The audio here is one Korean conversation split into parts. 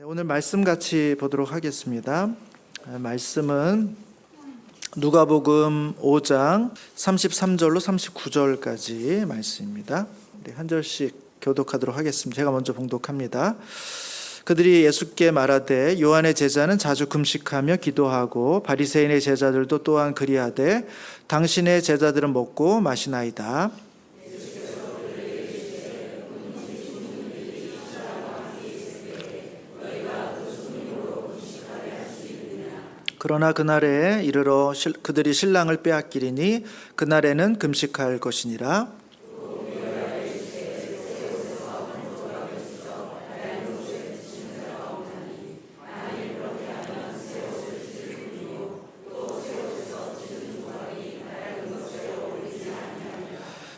오늘 말씀 같이 보도록 하겠습니다. 말씀은 누가복음 5장 33절로 39절까지 말씀입니다. 한 절씩 교독하도록 하겠습니다. 제가 먼저 봉독합니다. 그들이 예수께 말하되 요한의 제자는 자주 금식하며 기도하고 바리새인의 제자들도 또한 그리하되 당신의 제자들은 먹고 마시나이다. 그러나 그날에 이르러 그들이 신랑을 빼앗기리니 그날에는 금식할 것이니라.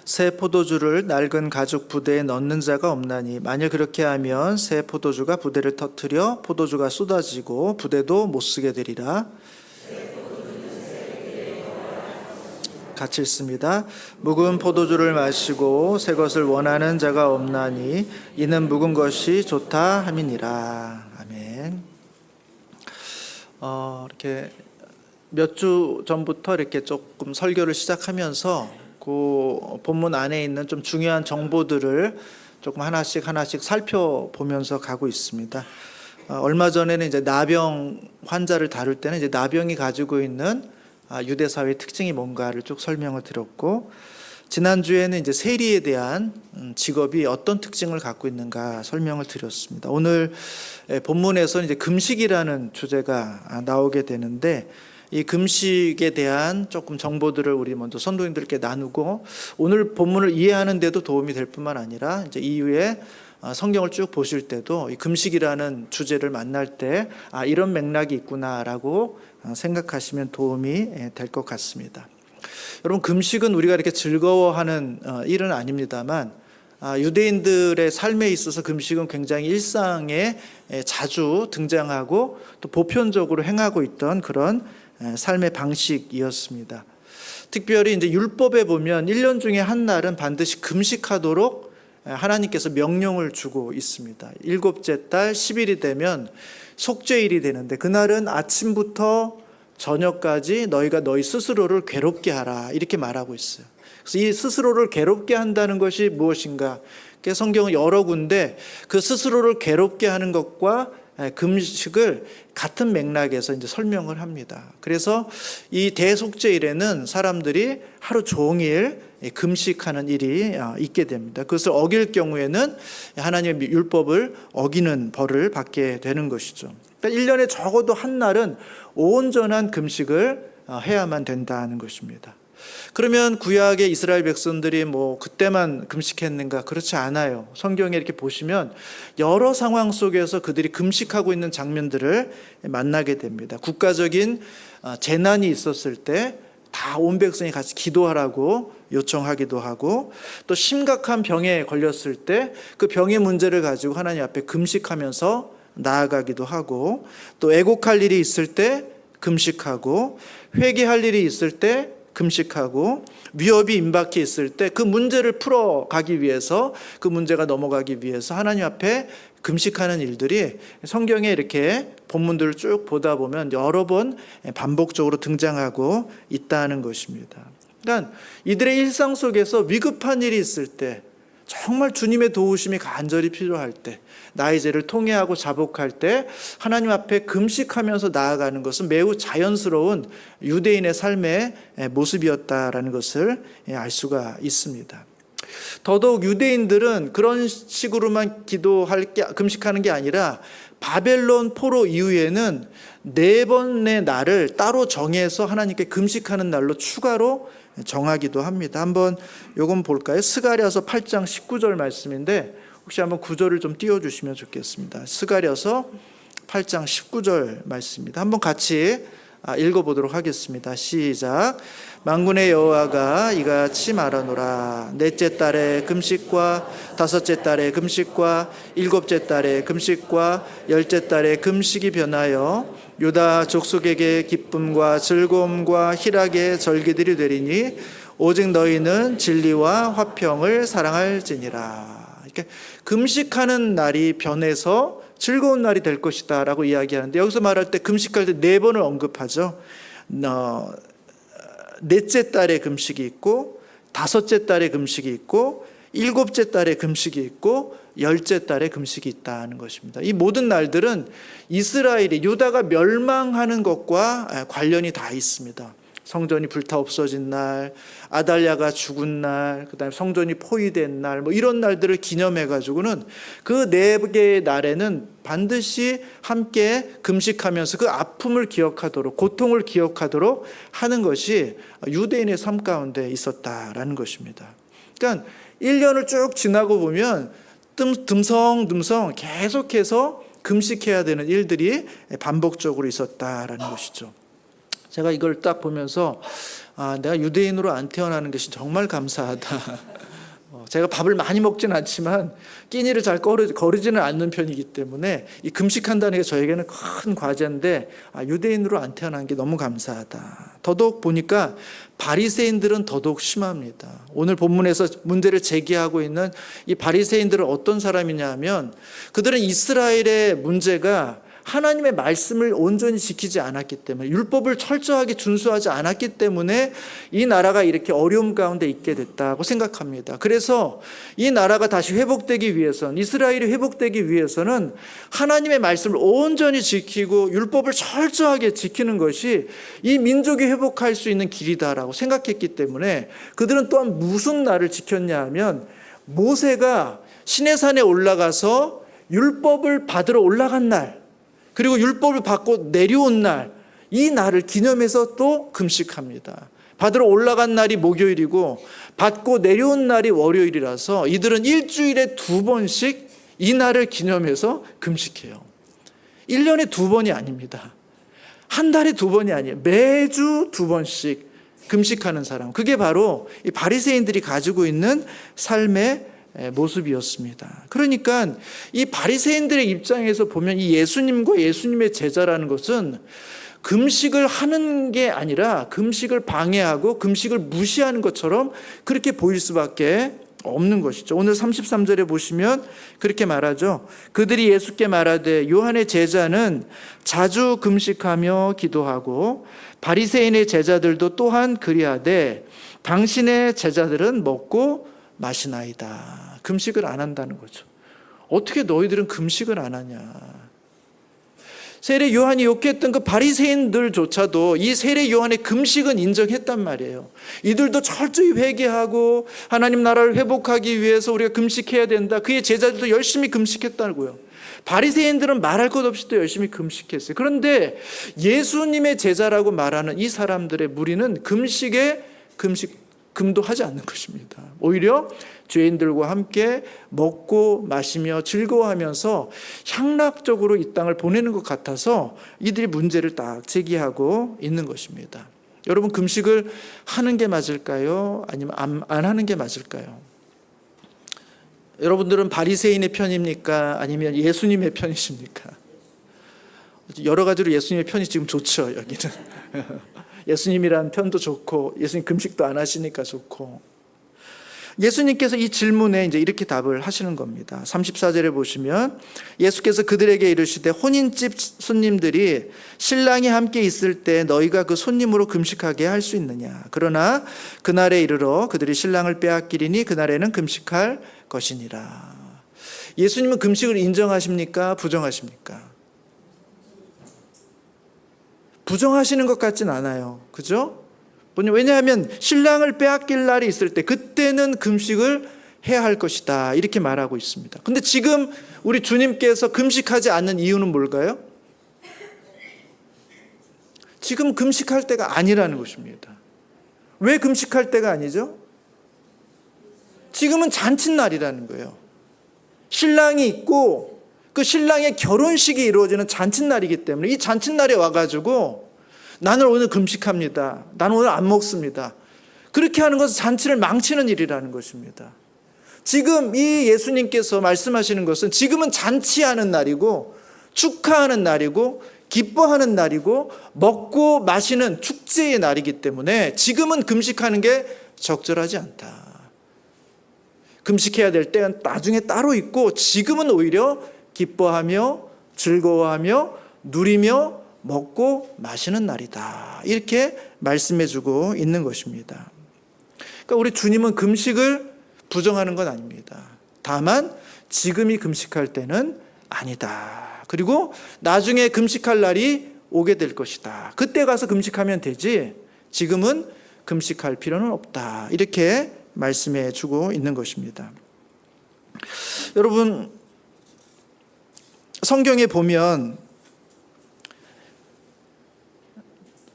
새 포도주를 낡은 가죽 부대에 넣는 자가 없나니 만일 그렇게 하면 새 포도주가 부대를 터뜨려 포도주가 쏟아지고 부대도 못 쓰게 되리라. 같이 읽습니다. 묵은 포도주를 마시고 새 것을 원하는 자가 없나니 이는 묵은 것이 좋다 함이니라. 아멘. 이렇게 몇 주 전부터 이렇게 조금 설교를 시작하면서 그 본문 안에 있는 좀 중요한 정보들을 조금 하나씩 살펴보면서 가고 있습니다. 얼마 전에는 이제 나병 환자를 다룰 때는 이제 나병이 가지고 있는 유대 사회의 특징이 뭔가를 쭉 설명을 드렸고, 지난주에는 이제 세리에 대한 직업이 어떤 특징을 갖고 있는가 설명을 드렸습니다. 오늘 본문에서 이제 금식이라는 주제가 나오게 되는데, 이 금식에 대한 조금 정보들을 우리 먼저 성도님들께 나누고 오늘 본문을 이해하는 데도 도움이 될 뿐만 아니라 이제 이후에 성경을 쭉 보실 때도 이 금식이라는 주제를 만날 때 이런 맥락이 있구나라고 생각하시면 도움이 될 것 같습니다. 여러분, 금식은 우리가 이렇게 즐거워하는 일은 아닙니다만 유대인들의 삶에 있어서 금식은 굉장히 일상에 자주 등장하고 또 보편적으로 행하고 있던 그런 삶의 방식이었습니다. 특별히 이제 율법에 보면 1년 중에 한 날은 반드시 금식하도록 하나님께서 명령을 주고 있습니다. 7째 달 10일이 되면 속죄일이 되는데 그날은 아침부터 저녁까지 너희가 너희 스스로를 괴롭게 하라 이렇게 말하고 있어요. 그래서 이 스스로를 괴롭게 한다는 것이 무엇인가? 성경은 여러 군데 그 스스로를 괴롭게 하는 것과 금식을 같은 맥락에서 이제 설명을 합니다. 그래서 이 대속죄일에는 사람들이 하루 종일 금식하는 일이 있게 됩니다. 그것을 어길 경우에는 하나님의 율법을 어기는 벌을 받게 되는 것이죠. 그러니까 1년에 적어도 한 날은 온전한 금식을 해야만 된다는 것입니다. 그러면 구약의 이스라엘 백성들이 그때만 금식했는가? 그렇지 않아요. 성경에 이렇게 보시면 여러 상황 속에서 그들이 금식하고 있는 장면들을 만나게 됩니다. 국가적인 재난이 있었을 때 다 온 백성이 같이 기도하라고 요청하기도 하고, 또 심각한 병에 걸렸을 때 그 병의 문제를 가지고 하나님 앞에 금식하면서 나아가기도 하고, 또 애곡할 일이 있을 때 금식하고, 회개할 일이 있을 때 금식하고, 위협이 임박해 있을 때 그 문제를 풀어가기 위해서, 그 문제가 넘어가기 위해서 하나님 앞에 금식하는 일들이 성경에 이렇게 본문들을 쭉 보다 보면 여러 번 반복적으로 등장하고 있다는 것입니다. 그러니까 이들의 일상 속에서 위급한 일이 있을 때, 정말 주님의 도우심이 간절히 필요할 때, 나의 죄를 통회하고 자복할 때 하나님 앞에 금식하면서 나아가는 것은 매우 자연스러운 유대인의 삶의 모습이었다라는 것을 알 수가 있습니다. 더더욱 유대인들은 그런 식으로만 금식하는 게 아니라 바벨론 포로 이후에는 4번의 날을 따로 정해서 하나님께 금식하는 날로 추가로 정하기도 합니다. 한번 요건 볼까요? 스가랴서 8장 19절 말씀인데 혹시 한번 구절을 좀 띄워주시면 좋겠습니다. 스가랴서 8장 19절 말씀입니다. 한번 같이 읽어보도록 하겠습니다. 시작. 만군의 여호와가 이같이 말하노라. 넷째 달에 금식과 다섯째 달에 금식과 일곱째 달에 금식과 열째 달에 금식이 변하여 유다 족속에게 기쁨과 즐거움과 희락의 절기들이 되리니 오직 너희는 진리와 화평을 사랑할지니라. 이렇게 금식하는 날이 변해서 즐거운 날이 될 것이다 라고 이야기하는데, 여기서 말할 때 금식할 때 4번을 언급하죠. 넷째 달에 금식이 있고, 5째 달에 금식이 있고, 7째 달에 금식이 있고, 10째 달에 금식이 있다는 것입니다. 이 모든 날들은 이스라엘이, 유다가 멸망하는 것과 관련이 다 있습니다. 성전이 불타 없어진 날, 아달랴가 죽은 날, 그다음에 성전이 포위된 날, 이런 날들을 기념해 가지고는 그 4개의 날에는 반드시 함께 금식하면서 그 아픔을 기억하도록, 고통을 기억하도록 하는 것이 유대인의 삶 가운데 있었다라는 것입니다. 그러니까 1년을 쭉 지나고 보면 듬성듬성 계속해서 금식해야 되는 일들이 반복적으로 있었다라는 것이죠. 제가 이걸 딱 보면서 내가 유대인으로 안 태어나는 것이 정말 감사하다. 제가 밥을 많이 먹지는 않지만 끼니를 잘 거르지는 않는 편이기 때문에 이 금식한다는 게 저에게는 큰 과제인데 유대인으로 안 태어난 게 너무 감사하다. 더더욱 보니까 바리새인들은 더더욱 심합니다. 오늘 본문에서 문제를 제기하고 있는 이 바리새인들은 어떤 사람이냐 하면, 그들은 이스라엘의 문제가 하나님의 말씀을 온전히 지키지 않았기 때문에, 율법을 철저하게 준수하지 않았기 때문에 이 나라가 이렇게 어려움 가운데 있게 됐다고 생각합니다. 그래서 이 나라가 다시 회복되기 위해서는, 이스라엘이 회복되기 위해서는 하나님의 말씀을 온전히 지키고 율법을 철저하게 지키는 것이 이 민족이 회복할 수 있는 길이다라고 생각했기 때문에, 그들은 또한 무슨 날을 지켰냐 하면, 모세가 시내산에 올라가서 율법을 받으러 올라간 날, 그리고 율법을 받고 내려온 날, 이 날을 기념해서 또 금식합니다. 받으러 올라간 날이 목요일이고 받고 내려온 날이 월요일이라서 이들은 일주일에 2번씩 이 날을 기념해서 금식해요. 1년에 2번이 아닙니다. 한 달에 2번이 아니에요. 매주 2번씩 금식하는 사람, 그게 바로 이 바리새인들이 가지고 있는 삶의 모습이었습니다. 그러니까 이 바리새인들의 입장에서 보면 이 예수님과 예수님의 제자라는 것은 금식을 하는 게 아니라 금식을 방해하고 금식을 무시하는 것처럼 그렇게 보일 수밖에 없는 것이죠. 오늘 33절에 보시면 그렇게 말하죠. 그들이 예수께 말하되, 요한의 제자는 자주 금식하며 기도하고 바리새인의 제자들도 또한 그리하되 당신의 제자들은 먹고 마시나이다. 금식을 안 한다는 거죠. 어떻게 너희들은 금식을 안 하냐. 세례 요한이 욕했던 그 바리새인들조차도 이 세례 요한의 금식은 인정했단 말이에요. 이들도 철저히 회개하고 하나님 나라를 회복하기 위해서 우리가 금식해야 된다. 그의 제자들도 열심히 금식했다고요. 바리새인들은 말할 것 없이 또 열심히 금식했어요. 그런데 예수님의 제자라고 말하는 이 사람들의 무리는 금도하지 않는 것입니다. 오히려 죄인들과 함께 먹고 마시며 즐거워하면서 향락적으로 이 땅을 보내는 것 같아서 이들이 문제를 딱 제기하고 있는 것입니다. 여러분, 금식을 하는 게 맞을까요? 아니면 안 하는 게 맞을까요? 여러분들은 바리새인의 편입니까? 아니면 예수님의 편이십니까? 여러 가지로 예수님의 편이 지금 좋죠, 여기는. 예수님이란 편도 좋고, 예수님 금식도 안 하시니까 좋고. 예수님께서 이 질문에 이제 이렇게 답을 하시는 겁니다. 34절에 보시면 예수께서 그들에게 이르시되, 혼인집 손님들이 신랑이 함께 있을 때 너희가 그 손님으로 금식하게 할 수 있느냐. 그러나 그날에 이르러 그들이 신랑을 빼앗기리니 그날에는 금식할 것이니라. 예수님은 금식을 인정하십니까? 부정하십니까? 부정하시는 것 같진 않아요. 그죠? 왜냐하면 신랑을 빼앗길 날이 있을 때 그때는 금식을 해야 할 것이다, 이렇게 말하고 있습니다. 근데 지금 우리 주님께서 금식하지 않는 이유는 뭘까요? 지금 금식할 때가 아니라는 것입니다. 왜 금식할 때가 아니죠? 지금은 잔칫날이라는 거예요. 신랑이 있고 그 신랑의 결혼식이 이루어지는 잔칫날이기 때문에 이 잔칫날에 와가지고 나는 오늘 금식합니다, 나는 오늘 안 먹습니다, 그렇게 하는 것은 잔치를 망치는 일이라는 것입니다. 지금 이 예수님께서 말씀하시는 것은 지금은 잔치하는 날이고 축하하는 날이고 기뻐하는 날이고 먹고 마시는 축제의 날이기 때문에 지금은 금식하는 게 적절하지 않다. 금식해야 될 때는 나중에 따로 있고 지금은 오히려 기뻐하며 즐거워하며 누리며 먹고 마시는 날이다. 이렇게 말씀해주고 있는 것입니다. 그러니까 우리 주님은 금식을 부정하는 건 아닙니다. 다만 지금이 금식할 때는 아니다. 그리고 나중에 금식할 날이 오게 될 것이다. 그때 가서 금식하면 되지 지금은 금식할 필요는 없다. 이렇게 말씀해 주고 있는 것입니다. 여러분, 성경에 보면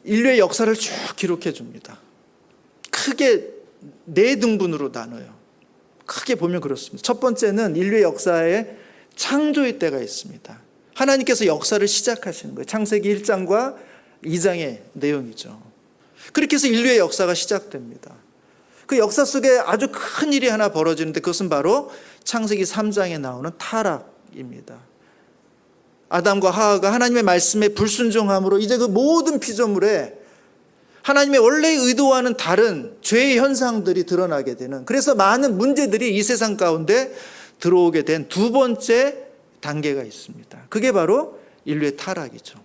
인류의 역사를 쭉 기록해 줍니다. 크게 4등분으로 나눠요. 크게 보면 그렇습니다. 첫 번째는 인류의 역사에 창조의 때가 있습니다. 하나님께서 역사를 시작하시는 거예요. 창세기 1장과 2장의 내용이죠. 그렇게 해서 인류의 역사가 시작됩니다. 그 역사 속에 아주 큰 일이 하나 벌어지는데 그것은 바로 창세기 3장에 나오는 타락입니다. 아담과 하와가 하나님의 말씀에 불순종함으로 이제 그 모든 피조물에 하나님의 원래 의도와는 다른 죄의 현상들이 드러나게 되는, 그래서 많은 문제들이 이 세상 가운데 들어오게 된 두 번째 단계가 있습니다. 그게 바로 인류의 타락이죠.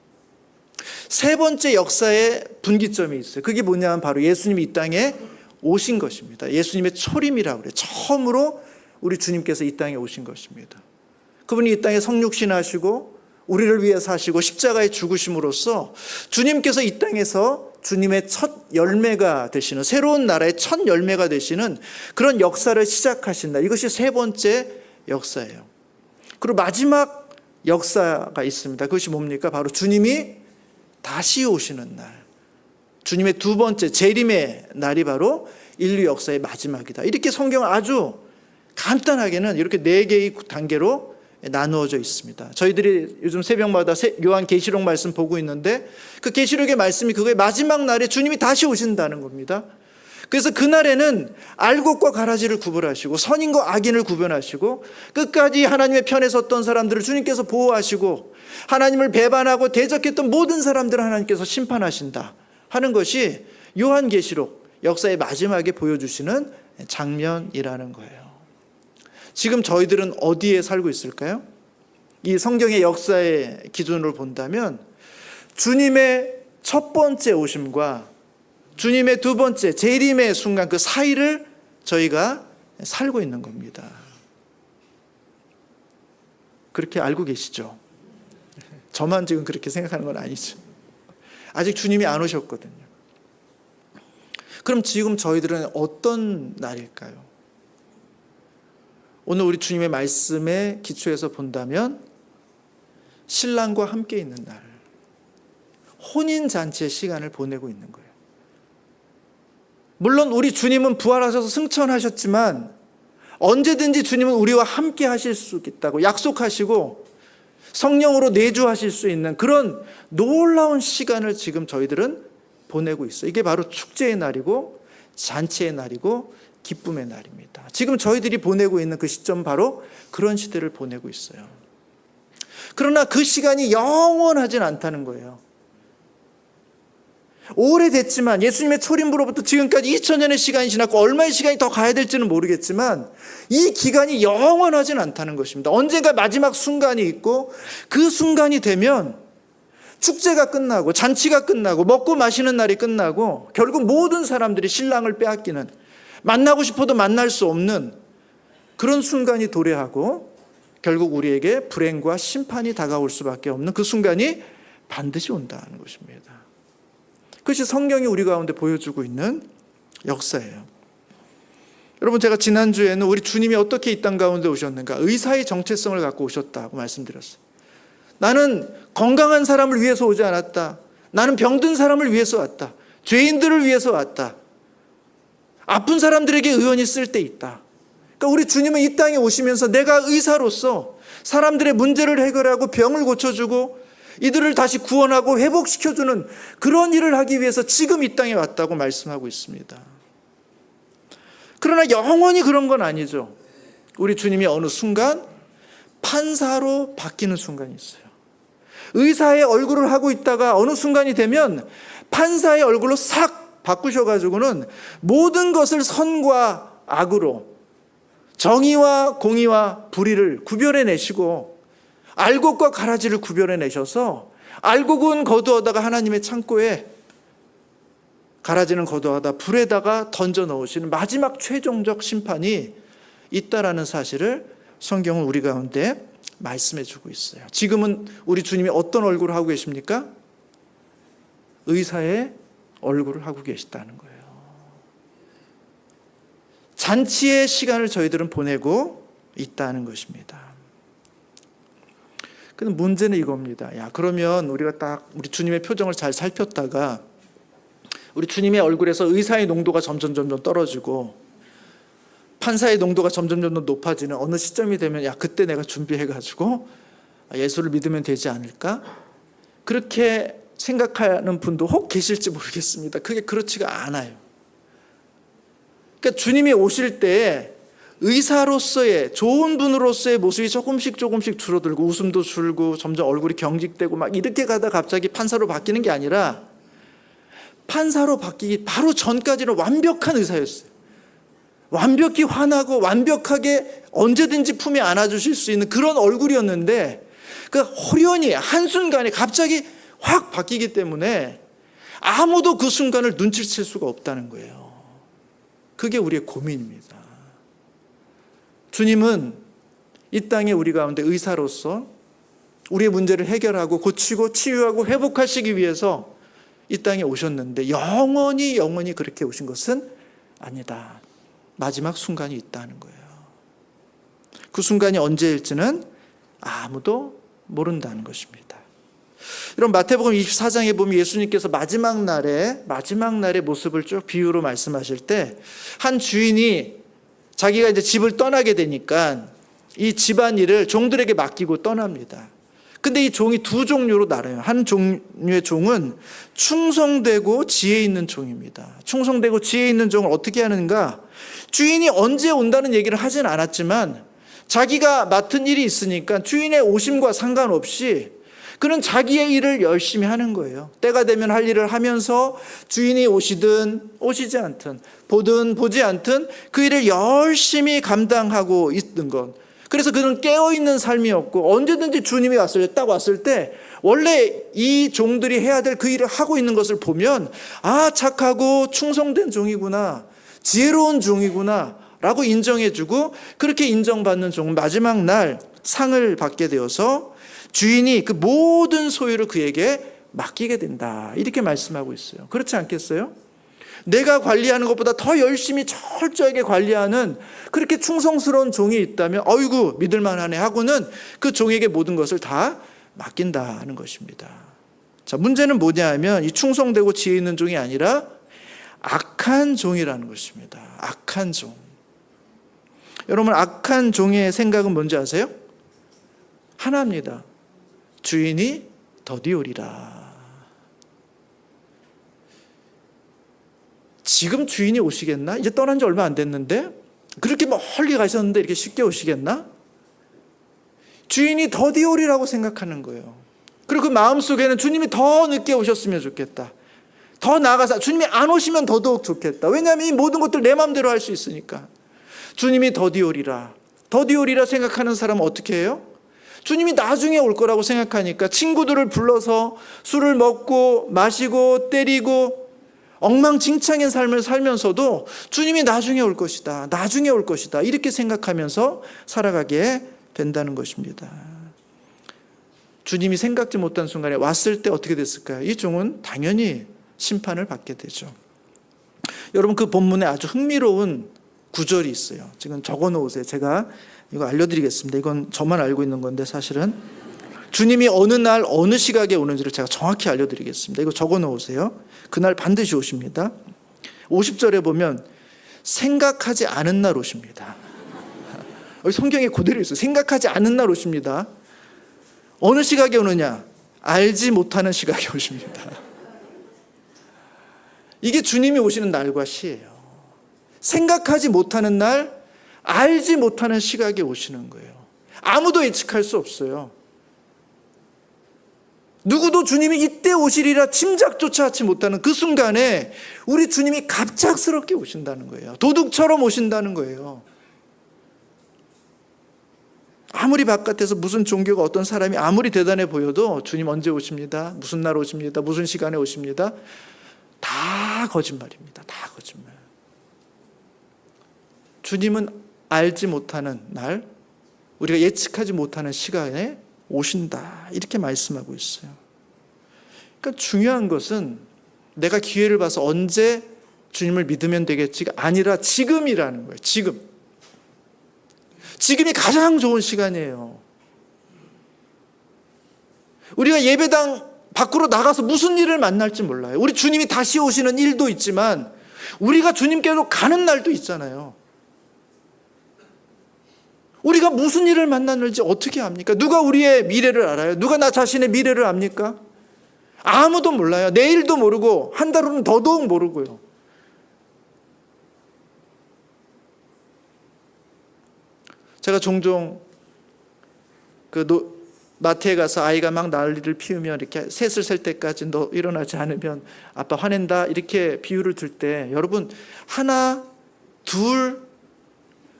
세 번째 역사의 분기점이 있어요. 그게 뭐냐면 바로 예수님이 이 땅에 오신 것입니다. 예수님의 초림이라고 그래요. 처음으로 우리 주님께서 이 땅에 오신 것입니다. 그분이 이 땅에 성육신하시고 우리를 위해 사시고 십자가에 죽으심으로써 주님께서 이 땅에서 주님의 첫 열매가 되시는, 새로운 나라의 첫 열매가 되시는 그런 역사를 시작하신다. 이것이 세 번째 역사예요. 그리고 마지막 역사가 있습니다. 그것이 뭡니까? 바로 주님이 다시 오시는 날, 주님의 두 번째 재림의 날이 바로 인류 역사의 마지막이다. 이렇게 성경은 아주 간단하게는 이렇게 4개의 단계로 나누어져 있습니다. 저희들이 요즘 새벽마다 요한 계시록 말씀 보고 있는데 그 계시록의 말씀이 그거의 마지막 날에 주님이 다시 오신다는 겁니다. 그래서 그날에는 알곡과 가라지를 구분하시고 선인과 악인을 구분하시고 끝까지 하나님의 편에 섰던 사람들을 주님께서 보호하시고 하나님을 배반하고 대적했던 모든 사람들을 하나님께서 심판하신다 하는 것이 요한계시록 역사의 마지막에 보여주시는 장면이라는 거예요. 지금 저희들은 어디에 살고 있을까요? 이 성경의 역사의 기준으로 본다면 주님의 첫 번째 오심과 주님의 두 번째 재림의 순간 그 사이를 저희가 살고 있는 겁니다. 그렇게 알고 계시죠? 저만 지금 그렇게 생각하는 건 아니죠. 아직 주님이 안 오셨거든요. 그럼 지금 저희들은 어떤 날일까요? 오늘 우리 주님의 말씀에 기초해서 본다면 신랑과 함께 있는 날, 혼인잔치의 시간을 보내고 있는 거예요. 물론 우리 주님은 부활하셔서 승천하셨지만 언제든지 주님은 우리와 함께 하실 수 있다고 약속하시고 성령으로 내주하실 수 있는 그런 놀라운 시간을 지금 저희들은 보내고 있어요. 이게 바로 축제의 날이고 잔치의 날이고 기쁨의 날입니다. 지금 저희들이 보내고 있는 그 시점 바로 그런 시대를 보내고 있어요. 그러나 그 시간이 영원하진 않다는 거예요. 오래됐지만 예수님의 초림부로부터 지금까지 2000년의 시간이 지났고 얼마의 시간이 더 가야 될지는 모르겠지만 이 기간이 영원하진 않다는 것입니다. 언젠가 마지막 순간이 있고 그 순간이 되면 축제가 끝나고 잔치가 끝나고 먹고 마시는 날이 끝나고 결국 모든 사람들이 신랑을 빼앗기는, 만나고 싶어도 만날 수 없는 그런 순간이 도래하고 결국 우리에게 불행과 심판이 다가올 수밖에 없는 그 순간이 반드시 온다는 것입니다. 그것이 성경이 우리 가운데 보여주고 있는 역사예요. 여러분, 제가 지난주에는 우리 주님이 어떻게 이 땅 가운데 오셨는가, 의사의 정체성을 갖고 오셨다고 말씀드렸어요. 나는 건강한 사람을 위해서 오지 않았다. 나는 병든 사람을 위해서 왔다. 죄인들을 위해서 왔다. 아픈 사람들에게 의원이 쓸 때 있다. 그러니까 우리 주님은 이 땅에 오시면서 내가 의사로서 사람들의 문제를 해결하고 병을 고쳐주고 이들을 다시 구원하고 회복시켜주는 그런 일을 하기 위해서 지금 이 땅에 왔다고 말씀하고 있습니다. 그러나 영원히 그런 건 아니죠. 우리 주님이 어느 순간 판사로 바뀌는 순간이 있어요. 의사의 얼굴을 하고 있다가 어느 순간이 되면 판사의 얼굴로 싹 바꾸셔가지고는 모든 것을 선과 악으로, 정의와 공의와 불의를 구별해내시고 알곡과 가라지를 구별해내셔서 알곡은 거두어다가 하나님의 창고에, 가라지는 거두어다 불에다가 던져 넣으시는 마지막 최종적 심판이 있다라는 사실을 성경은 우리 가운데 말씀해 주고 있어요. 지금은 우리 주님이 어떤 얼굴을 하고 계십니까? 의사의 얼굴을 하고 계시다는 거예요. 잔치의 시간을 저희들은 보내고 있다는 것입니다. 근데 문제는 이겁니다. 그러면 우리가 딱 우리 주님의 표정을 잘 살폈다가 우리 주님의 얼굴에서 의사의 농도가 점점 떨어지고 판사의 농도가 점점 높아지는 어느 시점이 되면 그때 내가 준비해가지고 예수를 믿으면 되지 않을까? 그렇게 생각하는 분도 혹 계실지 모르겠습니다. 그게 그렇지가 않아요. 그러니까 주님이 오실 때 의사로서의, 좋은 분으로서의 모습이 조금씩 줄어들고 웃음도 줄고 점점 얼굴이 경직되고 막 이렇게 가다 갑자기 판사로 바뀌는 게 아니라 판사로 바뀌기 바로 전까지는 완벽한 의사였어요. 완벽히 환하고 완벽하게 언제든지 품에 안아주실 수 있는 그런 얼굴이었는데 그 호련히 한순간에 갑자기 확 바뀌기 때문에 아무도 그 순간을 눈치챌 수가 없다는 거예요. 그게 우리의 고민입니다. 주님은 이 땅에 우리 가운데 의사로서 우리의 문제를 해결하고 고치고 치유하고 회복하시기 위해서 이 땅에 오셨는데 영원히 그렇게 오신 것은 아니다. 마지막 순간이 있다는 거예요. 그 순간이 언제일지는 아무도 모른다는 것입니다. 이런 마태복음 24장에 보면 예수님께서 마지막 날의 모습을 쭉 비유로 말씀하실 때 한 주인이 자기가 이제 집을 떠나게 되니까 이 집안일을 종들에게 맡기고 떠납니다. 근데 이 종이 두 종류로 나눠요. 한 종류의 종은 충성되고 지혜 있는 종입니다. 충성되고 지혜 있는 종을 어떻게 하는가? 주인이 언제 온다는 얘기를 하진 않았지만 자기가 맡은 일이 있으니까 주인의 오심과 상관없이 그는 자기의 일을 열심히 하는 거예요. 때가 되면 할 일을 하면서 주인이 오시든 오시지 않든 보든 보지 않든 그 일을 열심히 감당하고 있는 것. 그래서 그는 깨어있는 삶이었고 언제든지 주님이 딱 왔을 때 원래 이 종들이 해야 될 그 일을 하고 있는 것을 보면 착하고 충성된 종이구나, 지혜로운 종이구나 라고 인정해주고 그렇게 인정받는 종은 마지막 날 상을 받게 되어서 주인이 그 모든 소유를 그에게 맡기게 된다. 이렇게 말씀하고 있어요. 그렇지 않겠어요? 내가 관리하는 것보다 더 열심히 철저하게 관리하는 그렇게 충성스러운 종이 있다면 어이구 믿을만하네 하고는 그 종에게 모든 것을 다 맡긴다는 것입니다. 자, 문제는 뭐냐 하면 이 충성되고 지혜 있는 종이 아니라 악한 종이라는 것입니다. 악한 종. 여러분, 악한 종의 생각은 뭔지 아세요? 하나입니다. 주인이 더디오리라. 지금 주인이 오시겠나? 이제 떠난 지 얼마 안 됐는데 그렇게 멀리 가셨는데 이렇게 쉽게 오시겠나? 주인이 더디오리라고 생각하는 거예요. 그리고 그 마음속에는 주님이 더 늦게 오셨으면 좋겠다. 더 나아가서 주님이 안 오시면 더더욱 좋겠다. 왜냐하면 이 모든 것들 내 마음대로 할 수 있으니까. 주님이 더디오리라 생각하는 사람은 어떻게 해요? 주님이 나중에 올 거라고 생각하니까 친구들을 불러서 술을 먹고 마시고 때리고 엉망진창인 삶을 살면서도 주님이 나중에 올 것이다. 이렇게 생각하면서 살아가게 된다는 것입니다. 주님이 생각지 못한 순간에 왔을 때 어떻게 됐을까요? 이 종은 당연히 심판을 받게 되죠. 여러분, 그 본문에 아주 흥미로운 구절이 있어요. 지금 적어 놓으세요. 제가 이거 알려드리겠습니다. 이건 저만 알고 있는 건데 사실은 주님이 어느 날 어느 시각에 오는지를 제가 정확히 알려드리겠습니다. 이거 적어 놓으세요. 그날 반드시 오십니다. 50절에 보면 생각하지 않은 날 오십니다. 성경에 그대로 있어요. 생각하지 않은 날 오십니다. 어느 시각에 오느냐? 알지 못하는 시각에 오십니다. 이게 주님이 오시는 날과 시예요. 생각하지 못하는 날, 알지 못하는 시각에 오시는 거예요. 아무도 예측할 수 없어요. 누구도 주님이 이때 오시리라 짐작조차 하지 못하는 그 순간에 우리 주님이 갑작스럽게 오신다는 거예요. 도둑처럼 오신다는 거예요. 아무리 바깥에서 무슨 종교가 어떤 사람이 아무리 대단해 보여도 주님 언제 오십니다, 무슨 날 오십니다, 무슨 시간에 오십니다, 다 거짓말입니다. 다 거짓말. 주님은 알지 못하는 날, 우리가 예측하지 못하는 시간에 오신다, 이렇게 말씀하고 있어요. 그러니까 중요한 것은 내가 기회를 봐서 언제 주님을 믿으면 되겠지가 아니라 지금이라는 거예요. 지금이 가장 좋은 시간이에요. 우리가 예배당 밖으로 나가서 무슨 일을 만날지 몰라요. 우리 주님이 다시 오시는 일도 있지만 우리가 주님께로 가는 날도 있잖아요. 우리가 무슨 일을 만났는지 어떻게 압니까? 누가 우리의 미래를 알아요? 누가 나 자신의 미래를 압니까? 아무도 몰라요. 내일도 모르고 한 달 후는 더더욱 모르고요. 제가 종종 마트에 가서 아이가 막 난리를 피우면 이렇게 셋을 셀 때까지 너 일어나지 않으면 아빠 화낸다, 이렇게 비유를 들 때 여러분, 하나, 둘,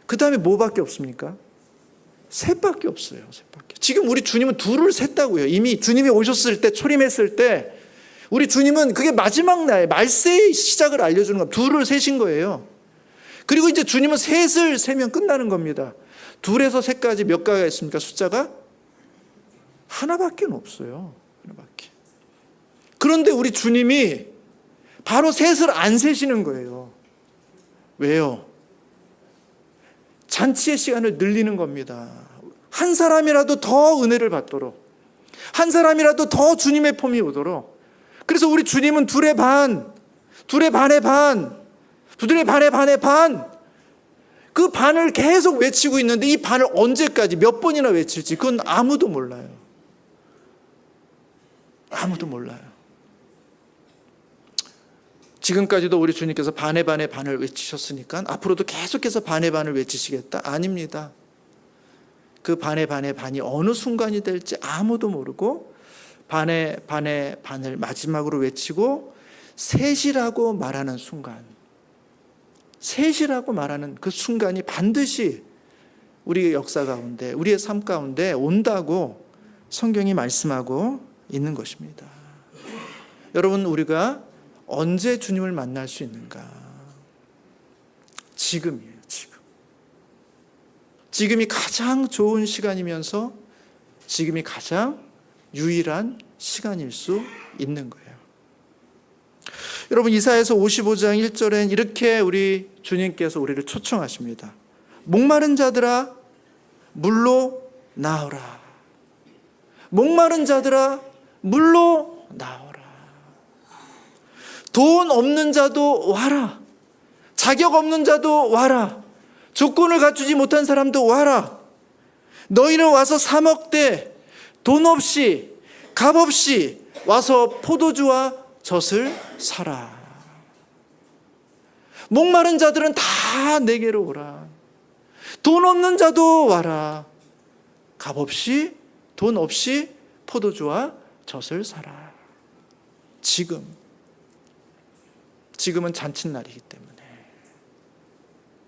그 다음에 뭐밖에 없습니까? 셋밖에 없어요. 셋밖에. 지금 우리 주님은 둘을 셌다고요. 이미 주님이 오셨을 때, 초림했을 때 우리 주님은 그게 마지막 날 말세의 시작을 알려주는 겁니다. 둘을 세신 거예요. 그리고 이제 주님은 셋을 세면 끝나는 겁니다. 둘에서 셋까지 몇 가지가 있습니까? 숫자가 하나밖에 없어요. 하나밖에. 그런데 우리 주님이 바로 셋을 안 세시는 거예요. 왜요? 잔치의 시간을 늘리는 겁니다. 한 사람이라도 더 은혜를 받도록, 한 사람이라도 더 주님의 폼이 오도록. 그래서 우리 주님은 둘의 반, 둘의 반의 반, 둘의 반의 반의 반, 그 반을 계속 외치고 있는데 이 반을 언제까지 몇 번이나 외칠지 그건 아무도 몰라요. 아무도 몰라요. 지금까지도 우리 주님께서 반의 반의 반을 외치셨으니까 앞으로도 계속해서 반의 반을 외치시겠다? 아닙니다. 그 반의 반의 반이 어느 순간이 될지 아무도 모르고 반의 반의 반을 마지막으로 외치고 셋이라고 말하는 순간, 셋이라고 말하는 그 순간이 반드시 우리의 역사 가운데, 우리의 삶 가운데 온다고 성경이 말씀하고 있는 것입니다. 여러분, 우리가 언제 주님을 만날 수 있는가? 지금이에요. 지금이 가장 좋은 시간이면서 지금이 가장 유일한 시간일 수 있는 거예요. 여러분, 이사야서 55장 1절엔 이렇게 우리 주님께서 우리를 초청하십니다. 목마른 자들아 물로 나오라. 목마른 자들아 물로 나오라. 돈 없는 자도 와라. 자격 없는 자도 와라. 조건을 갖추지 못한 사람도 와라. 너희는 와서 사 먹되 돈 없이 값 없이 와서 포도주와 젖을 사라. 목마른 자들은 다 내게로 오라. 돈 없는 자도 와라. 값 없이 돈 없이 포도주와 젖을 사라. 지금은 잔칫날이기 때문에,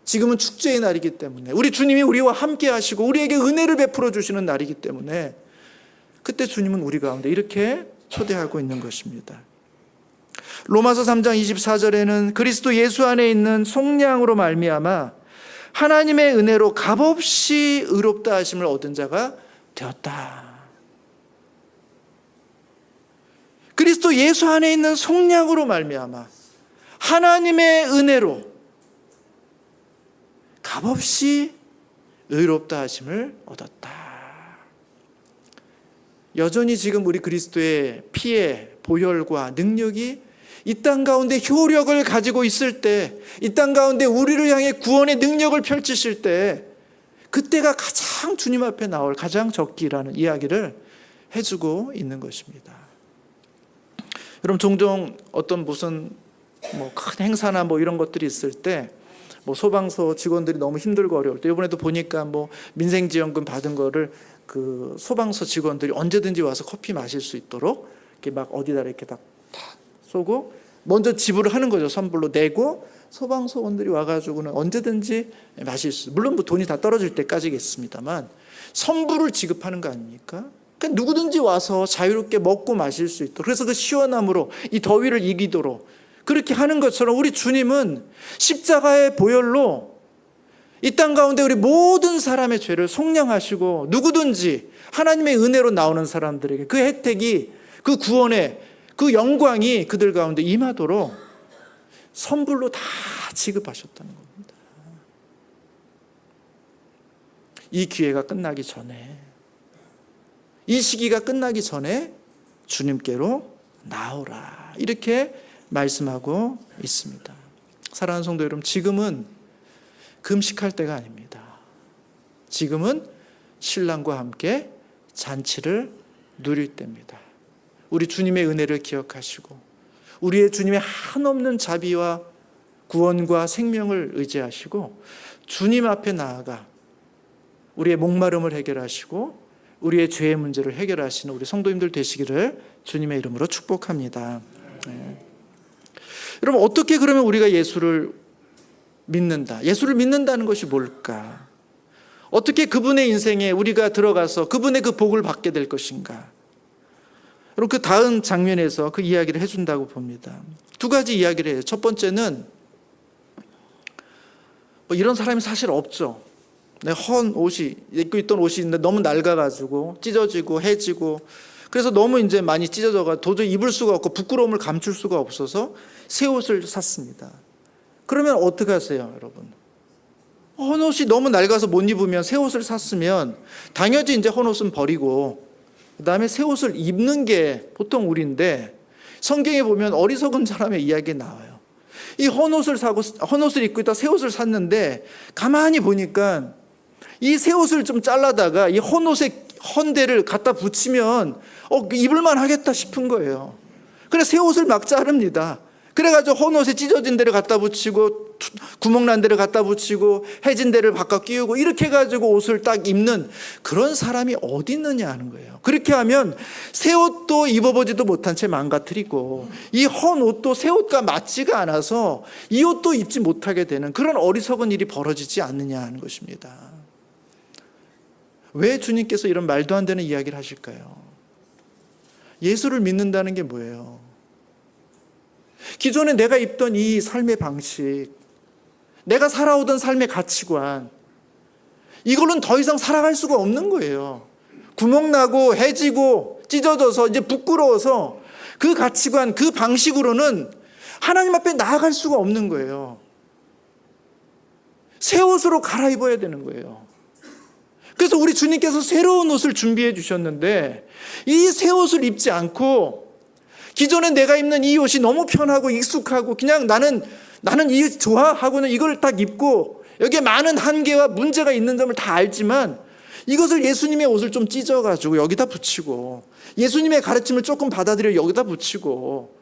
지금은 축제의 날이기 때문에, 우리 주님이 우리와 함께 하시고 우리에게 은혜를 베풀어 주시는 날이기 때문에 그때 주님은 우리 가운데 이렇게 초대하고 있는 것입니다. 로마서 3장 24절에는 그리스도 예수 안에 있는 속량으로 말미암아 하나님의 은혜로 값없이 의롭다 하심을 얻은 자가 되었다. 그리스도 예수 안에 있는 속량으로 말미암아 하나님의 은혜로 값없이 의롭다 하심을 얻었다. 여전히 지금 우리 그리스도의 피의 보혈과 능력이 이 땅 가운데 효력을 가지고 있을 때, 이 땅 가운데 우리를 향해 구원의 능력을 펼치실 때, 그때가 가장 주님 앞에 나올 가장 적기라는 이야기를 해주고 있는 것입니다. 여러분, 종종 어떤 무슨 큰 행사나 이런 것들이 있을 때 소방서 직원들이 너무 힘들고 어려울 때, 이번에도 보니까 민생지원금 받은 거를 그 소방서 직원들이 언제든지 와서 커피 마실 수 있도록 이렇게 막 어디다 이렇게 다 쏘고 먼저 지불을 하는 거죠. 선불로 내고 소방서원들이 와가지고는 언제든지 마실 수, 물론 뭐 돈이 다 떨어질 때까지겠습니다만 선불을 지급하는 거 아닙니까? 그러니까 누구든지 와서 자유롭게 먹고 마실 수 있도록, 그래서 그 시원함으로 이 더위를 이기도록 그렇게 하는 것처럼 우리 주님은 십자가의 보혈로 이 땅 가운데 우리 모든 사람의 죄를 속량하시고 누구든지 하나님의 은혜로 나오는 사람들에게 그 혜택이, 그 구원의 그 영광이 그들 가운데 임하도록 선불로 다 지급하셨다는 겁니다. 이 기회가 끝나기 전에, 이 시기가 끝나기 전에 주님께로 나오라, 이렇게 말씀하고 있습니다. 사랑하는 성도 여러분, 지금은 금식할 때가 아닙니다. 지금은 신랑과 함께 잔치를 누릴 때입니다. 우리 주님의 은혜를 기억하시고 우리의 주님의 한없는 자비와 구원과 생명을 의지하시고 주님 앞에 나아가 우리의 목마름을 해결하시고 우리의 죄의 문제를 해결하시는 우리 성도님들 되시기를 주님의 이름으로 축복합니다. 여러분, 어떻게 그러면 우리가 예수를 믿는다? 예수를 믿는다는 것이 뭘까? 어떻게 그분의 인생에 우리가 들어가서 그분의 그 복을 받게 될 것인가? 여러분, 그 다음 장면에서 그 이야기를 해준다고 봅니다. 두 가지 이야기를 해요. 첫 번째는 뭐 이런 사람이 사실 없죠. 헌 옷이, 입고 있던 옷이 있는데 너무 낡아가지고 찢어지고 해지고, 그래서 너무 이제 많이 찢어져가 도저히 입을 수가 없고 부끄러움을 감출 수가 없어서 새 옷을 샀습니다. 그러면 어떻게 하세요, 여러분? 헌 옷이 너무 낡아서 못 입으면, 새 옷을 샀으면 당연히 이제 헌 옷은 버리고 그 다음에 새 옷을 입는 게 보통 우리인데, 성경에 보면 어리석은 사람의 이야기가 나와요. 이 헌 옷을 사고, 헌 옷을 입고 있다 새 옷을 샀는데 가만히 보니까 이 새 옷을 좀 잘라다가 이 헌 옷에 헌데를 갖다 붙이면 입을만 하겠다 싶은 거예요. 그래서 새 옷을 막 자릅니다. 그래가지고 헌 옷에 찢어진 데를 갖다 붙이고 구멍난 데를 갖다 붙이고 해진 데를 바꿔 끼우고 이렇게 해가지고 옷을 딱 입는 그런 사람이 어디 있느냐 하는 거예요. 그렇게 하면 새 옷도 입어보지도 못한 채 망가뜨리고 이 헌 옷도 새 옷과 맞지가 않아서 이 옷도 입지 못하게 되는 그런 어리석은 일이 벌어지지 않느냐 하는 것입니다. 왜 주님께서 이런 말도 안 되는 이야기를 하실까요? 예수를 믿는다는 게 뭐예요? 기존에 내가 입던 이 삶의 방식, 내가 살아오던 삶의 가치관, 이걸로는 더 이상 살아갈 수가 없는 거예요. 구멍나고 해지고 찢어져서 이제 부끄러워서 그 가치관, 그 방식으로는 하나님 앞에 나아갈 수가 없는 거예요. 새 옷으로 갈아입어야 되는 거예요. 그래서 우리 주님께서 새로운 옷을 준비해 주셨는데 이 새 옷을 입지 않고 기존에 내가 입는 이 옷이 너무 편하고 익숙하고 그냥 나는 이 옷 좋아 하고는 이걸 딱 입고 여기에 많은 한계와 문제가 있는 점을 다 알지만 이것을 예수님의 옷을 좀 찢어가지고 여기다 붙이고 예수님의 가르침을 조금 받아들여 여기다 붙이고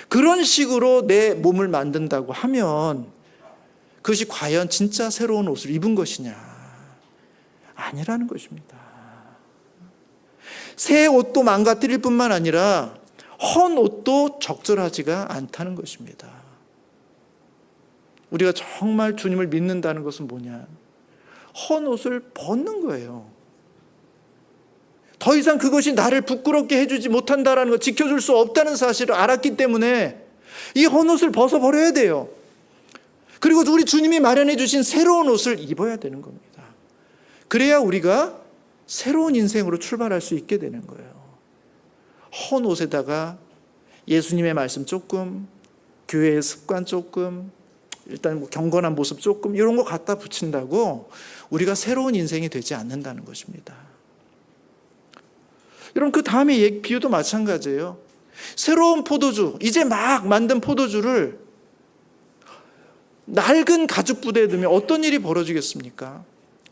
그런 식으로 내 몸을 만든다고 하면 그것이 과연 진짜 새로운 옷을 입은 것이냐? 아니라는 것입니다. 새 옷도 망가뜨릴 뿐만 아니라 헌 옷도 적절하지가 않다는 것입니다. 우리가 정말 주님을 믿는다는 것은 뭐냐? 헌 옷을 벗는 거예요. 더 이상 그것이 나를 부끄럽게 해주지 못한다는 것, 지켜줄 수 없다는 사실을 알았기 때문에 이 헌 옷을 벗어버려야 돼요. 그리고 우리 주님이 마련해 주신 새로운 옷을 입어야 되는 겁니다. 그래야 우리가 새로운 인생으로 출발할 수 있게 되는 거예요. 헌 옷에다가 예수님의 말씀 조금, 교회의 습관 조금, 일단 뭐 경건한 모습 조금 이런 거 갖다 붙인다고 우리가 새로운 인생이 되지 않는다는 것입니다. 여러분, 그 다음에 비유도 마찬가지예요. 새로운 포도주, 이제 막 만든 포도주를 낡은 가죽 부대에 두면 어떤 일이 벌어지겠습니까?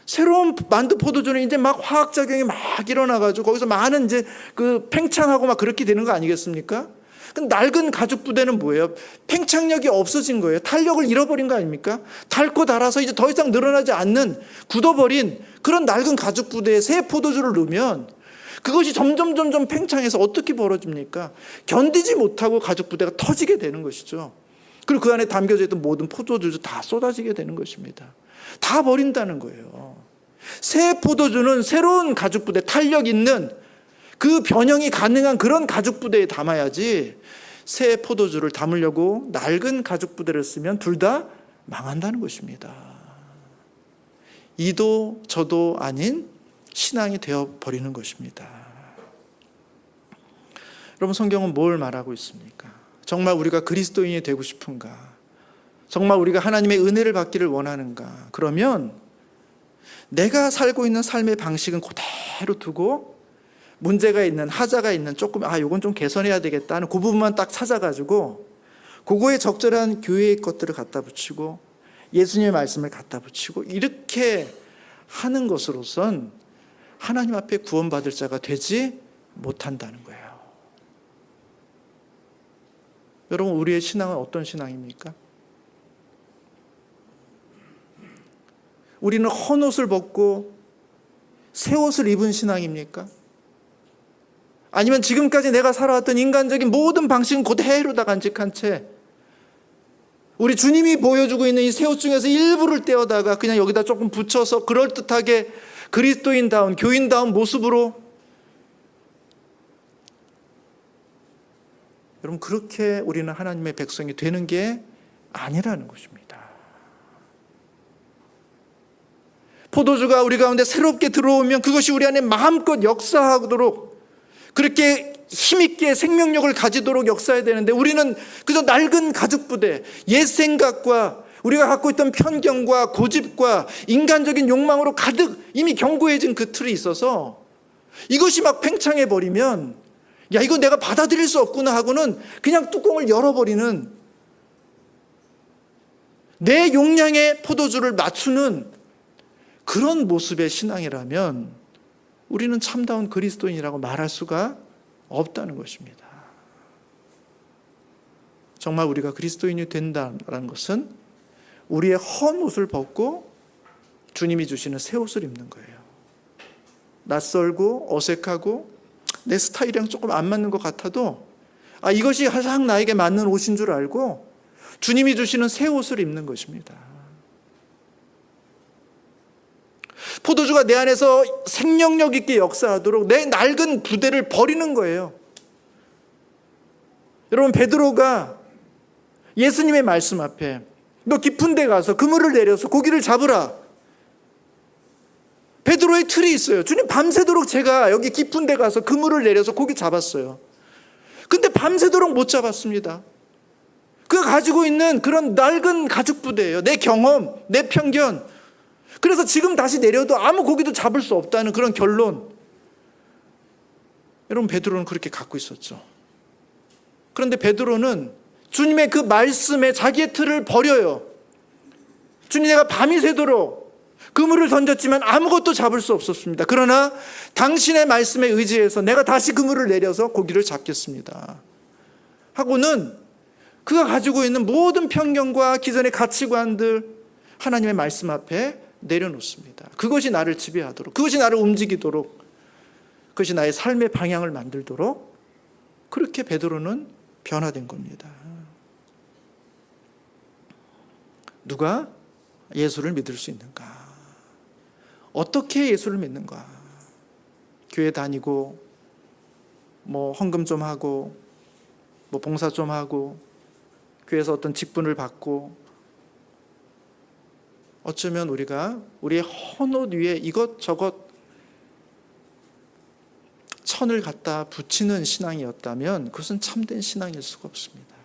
새로운 만든 포도주는 이제 막 화학작용이 막 일어나가지고 거기서 많은 이제 그 팽창하고 막 그렇게 되는 거 아니겠습니까? 근데 낡은 가죽 부대는 뭐예요? 팽창력이 없어진 거예요. 탄력을 잃어버린 거 아닙니까? 닳고 닳아서 이제 더 이상 늘어나지 않는 굳어버린 그런 낡은 가죽 부대에 새 포도주를 넣으면 그것이 점점 팽창해서 어떻게 벌어집니까? 견디지 못하고 가족 부대가 터지게 되는 것이죠. 그리고 그 안에 담겨져 있던 모든 포도주도 다 쏟아지게 되는 것입니다. 다 버린다는 거예요. 새 포도주는 새로운 가죽 부대, 탄력 있는 그 변형이 가능한 그런 가죽 부대에 담아야지, 새 포도주를 담으려고 낡은 가죽 부대를 쓰면 둘 다 망한다는 것입니다. 이도 저도 아닌 신앙이 되어버리는 것입니다. 여러분, 성경은 뭘 말하고 있습니까? 정말 우리가 그리스도인이 되고 싶은가? 정말 우리가 하나님의 은혜를 받기를 원하는가? 그러면 내가 살고 있는 삶의 방식은 그대로 두고 문제가 있는, 하자가 있는, 조금 이건 좀 개선해야 되겠다 하는 그 부분만 딱 찾아가지고 그거에 적절한 교회의 것들을 갖다 붙이고 예수님의 말씀을 갖다 붙이고 이렇게 하는 것으로선 하나님 앞에 구원받을 자가 되지 못한다는 거예요. 여러분, 우리의 신앙은 어떤 신앙입니까? 우리는 헌옷을 벗고 새 옷을 입은 신앙입니까? 아니면 지금까지 내가 살아왔던 인간적인 모든 방식은 그대로 다 간직한 채 우리 주님이 보여주고 있는 이 새 옷 중에서 일부를 떼어다가 그냥 여기다 조금 붙여서 그럴듯하게 그리스도인다운, 교인다운 모습으로, 여러분, 그렇게 우리는 하나님의 백성이 되는 게 아니라는 것입니다. 포도주가 우리 가운데 새롭게 들어오면 그것이 우리 안에 마음껏 역사하도록, 그렇게 힘있게 생명력을 가지도록 역사해야 되는데, 우리는 그저 낡은 가죽부대, 옛 생각과 우리가 갖고 있던 편견과 고집과 인간적인 욕망으로 가득 이미 견고해진 그 틀이 있어서 이것이 막 팽창해 버리면, 야, 이거 내가 받아들일 수 없구나 하고는 그냥 뚜껑을 열어버리는, 내 용량의 포도주를 맞추는 그런 모습의 신앙이라면 우리는 참다운 그리스도인이라고 말할 수가 없다는 것입니다. 정말 우리가 그리스도인이 된다는 것은 우리의 헌 옷을 벗고 주님이 주시는 새 옷을 입는 거예요. 낯설고 어색하고 내 스타일이랑 조금 안 맞는 것 같아도 이것이 가장 나에게 맞는 옷인 줄 알고 주님이 주시는 새 옷을 입는 것입니다. 포도주가 내 안에서 생명력 있게 역사하도록 내 낡은 부대를 버리는 거예요. 여러분, 베드로가 예수님의 말씀 앞에 너 깊은 데 가서 그물을 내려서 고기를 잡으라. 베드로의 틀이 있어요. 주님, 밤새도록 제가 여기 깊은 데 가서 그물을 내려서 고기 잡았어요. 근데 밤새도록 못 잡았습니다. 그가 가지고 있는 그런 낡은 가죽 부대예요. 내 경험, 내 편견. 그래서 지금 다시 내려도 아무 고기도 잡을 수 없다는 그런 결론. 여러분, 베드로는 그렇게 갖고 있었죠. 그런데 베드로는 주님의 그 말씀에 자기의 틀을 버려요. 주님, 내가 밤이 새도록 그물을 던졌지만 아무것도 잡을 수 없었습니다. 그러나 당신의 말씀에 의지해서 내가 다시 그물을 내려서 고기를 잡겠습니다 하고는 그가 가지고 있는 모든 편견과 기존의 가치관들 하나님의 말씀 앞에 내려놓습니다. 그것이 나를 지배하도록, 그것이 나를 움직이도록, 그것이 나의 삶의 방향을 만들도록 그렇게 베드로는 변화된 겁니다. 누가 예수를 믿을 수 있는가? 어떻게 예수를 믿는가? 교회 다니고 헌금 좀 하고 봉사 좀 하고 교회에서 어떤 직분을 받고, 어쩌면 우리가 우리의 헌옷 위에 이것저것 천을 갖다 붙이는 신앙이었다면 그것은 참된 신앙일 수가 없습니다.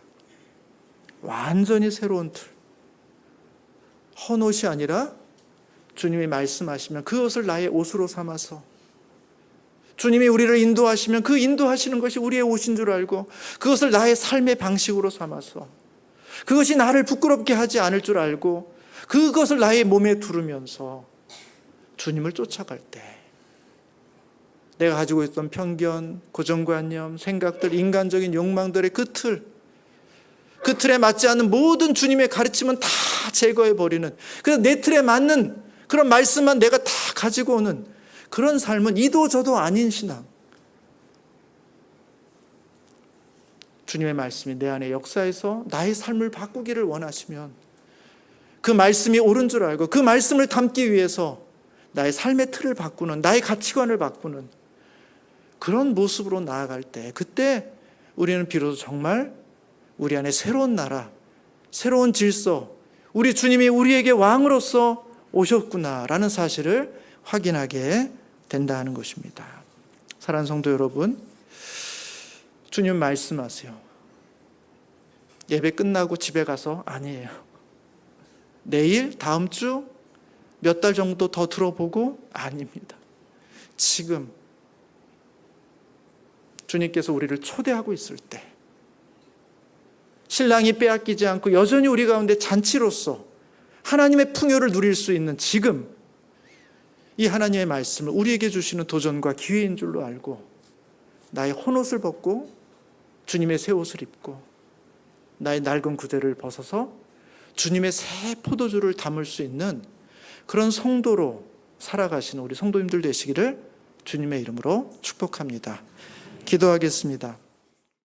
완전히 새로운 틀, 헌옷이 아니라 주님이 말씀하시면 그것을 나의 옷으로 삼아서, 주님이 우리를 인도하시면 그 인도하시는 것이 우리의 옷인 줄 알고 그것을 나의 삶의 방식으로 삼아서, 그것이 나를 부끄럽게 하지 않을 줄 알고 그것을 나의 몸에 두르면서 주님을 쫓아갈 때, 내가 가지고 있던 편견, 고정관념, 생각들, 인간적인 욕망들의 그 틀에 맞지 않는 모든 주님의 가르침은 다 제거해버리는, 그래서 내 틀에 맞는 그런 말씀만 내가 다 가지고 오는 그런 삶은 이도 저도 아닌 신앙, 주님의 말씀이 내 안에 역사해서 나의 삶을 바꾸기를 원하시면 그 말씀이 옳은 줄 알고 그 말씀을 담기 위해서 나의 삶의 틀을 바꾸는, 나의 가치관을 바꾸는 그런 모습으로 나아갈 때, 그때 우리는 비로소 정말 우리 안에 새로운 나라, 새로운 질서, 우리 주님이 우리에게 왕으로서 오셨구나라는 사실을 확인하게 된다는 것입니다. 사랑하는 성도 여러분, 주님 말씀하세요. 예배 끝나고 집에 가서 아니에요. 내일, 다음 주, 몇 달 정도 더 들어보고 아닙니다. 지금 주님께서 우리를 초대하고 있을 때, 신랑이 빼앗기지 않고 여전히 우리 가운데 잔치로서 하나님의 풍요를 누릴 수 있는 지금, 이 하나님의 말씀을 우리에게 주시는 도전과 기회인 줄로 알고 나의 헌옷을 벗고 주님의 새 옷을 입고 나의 낡은 구대를 벗어서 주님의 새 포도주를 담을 수 있는 그런 성도로 살아가시는 우리 성도님들 되시기를 주님의 이름으로 축복합니다. 기도하겠습니다.